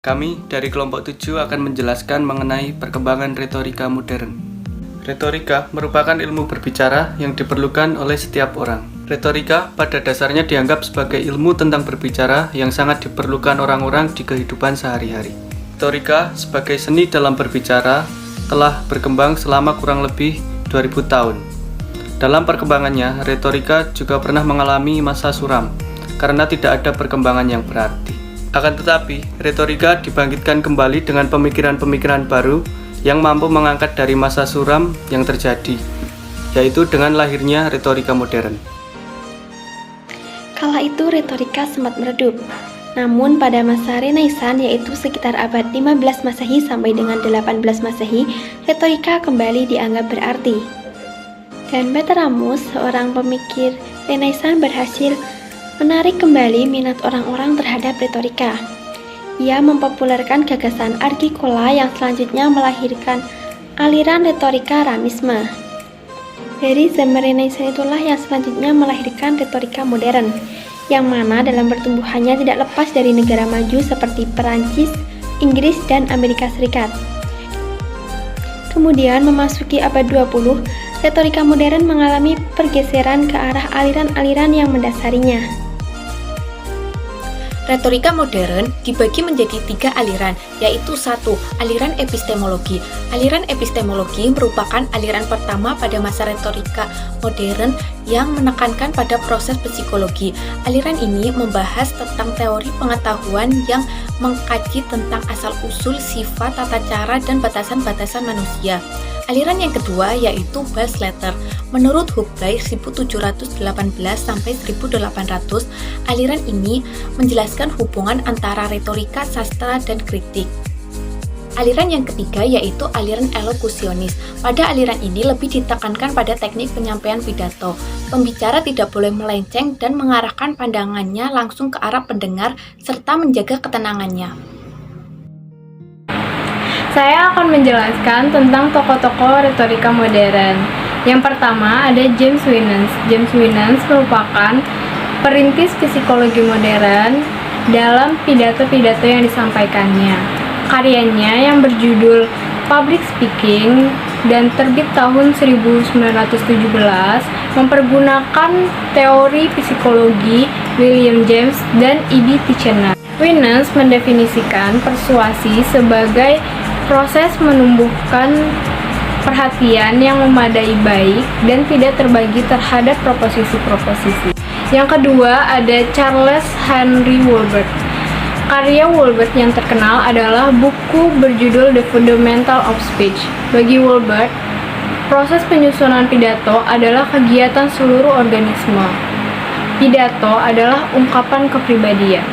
Kami dari kelompok 7 akan menjelaskan mengenai perkembangan retorika modern. Retorika merupakan ilmu berbicara yang diperlukan oleh setiap orang. Retorika pada dasarnya dianggap sebagai ilmu tentang berbicara yang sangat diperlukan orang-orang di kehidupan sehari-hari. Retorika sebagai seni dalam berbicara telah berkembang selama kurang lebih 2000 tahun. Dalam perkembangannya, retorika juga pernah mengalami masa suram karena tidak ada perkembangan yang berarti. Akan tetapi, retorika dibangkitkan kembali dengan pemikiran-pemikiran baru yang mampu mengangkat dari masa suram yang terjadi, yaitu dengan lahirnya retorika modern. Kala itu retorika sempat meredup. Namun pada masa Renaissance, yaitu sekitar abad 15 Masehi sampai dengan 18 Masehi, retorika kembali dianggap berarti. Dan Bateramus, seorang pemikir Renaissance, berhasil menarik kembali minat orang-orang terhadap retorika. Ia mempopulerkan gagasan Agricola yang selanjutnya melahirkan aliran retorika Ramisme. Dari zaman Renaissance itulah yang selanjutnya melahirkan retorika modern, yang mana dalam pertumbuhannya tidak lepas dari negara maju seperti Perancis, Inggris, dan Amerika Serikat. Kemudian memasuki abad 20, retorika modern mengalami pergeseran ke arah aliran-aliran yang mendasarinya. Retorika modern dibagi menjadi 3 aliran, yaitu 1. Aliran epistemologi. Aliran epistemologi merupakan aliran pertama pada masa retorika modern yang menekankan pada proses psikologi. Aliran ini membahas tentang teori pengetahuan yang mengkaji tentang asal-usul, sifat, tata cara, dan batasan-batasan manusia. Aliran yang kedua yaitu Belles Lettres. Menurut Huxley 1718 sampai 1800, aliran ini menjelaskan hubungan antara retorika, sastra, dan kritik. Aliran yang ketiga yaitu aliran elokusionis. Pada aliran ini lebih ditekankan pada teknik penyampaian pidato. Pembicara tidak boleh melenceng dan mengarahkan pandangannya langsung ke arah pendengar serta menjaga ketenangannya. Saya akan menjelaskan tentang tokoh-tokoh retorika modern. Yang pertama ada James Winans. James Winans merupakan perintis psikologi modern dalam pidato-pidato yang disampaikannya. Karyanya yang berjudul Public Speaking dan terbit tahun 1917 mempergunakan teori psikologi William James dan E.B. Titchener. Winans mendefinisikan persuasi sebagai proses menumbuhkan perhatian yang memadai baik dan tidak terbagi terhadap proposisi-proposisi. Yang kedua ada Charles Henry Woolbert. Karya Woolbert yang terkenal adalah buku berjudul The Fundamental of Speech. Bagi Woolbert, proses penyusunan pidato adalah kegiatan seluruh organisme. Pidato adalah ungkapan kepribadian.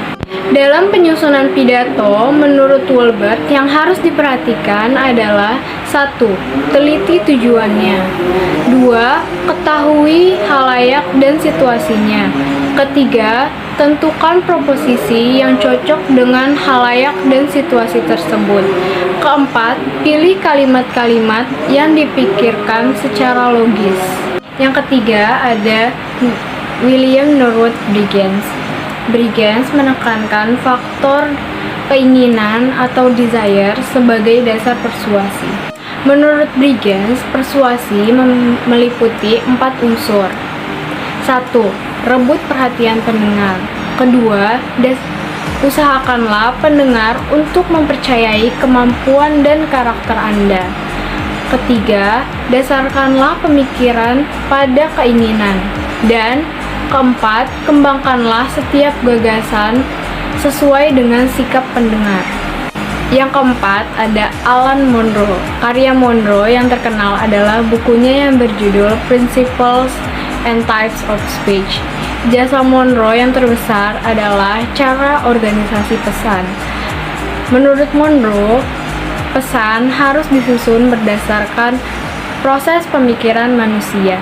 Dalam penyusunan pidato, menurut Woolbert, yang harus diperhatikan adalah 1. Teliti tujuannya. 2. Ketahui halayak dan situasinya. Ketiga, tentukan proposisi yang cocok dengan halayak dan situasi tersebut. Keempat, pilih kalimat-kalimat yang dipikirkan secara logis. Yang ketiga ada William Norwood Briggs. Briggs menekankan faktor keinginan atau desire sebagai dasar persuasi. Menurut Briggs, persuasi meliputi 4 unsur. 1. Rebut perhatian pendengar. Kedua, usahakanlah pendengar untuk mempercayai kemampuan dan karakter Anda. Ketiga, dasarkanlah pemikiran pada keinginan. Dan keempat, kembangkanlah setiap gagasan sesuai dengan sikap pendengar. Yang keempat ada Alan Monroe. Karya Monroe yang terkenal adalah bukunya yang berjudul Principles and Types of Speech. Jasa Monroe yang terbesar adalah cara organisasi pesan. Menurut Monroe, pesan harus disusun berdasarkan proses pemikiran manusia.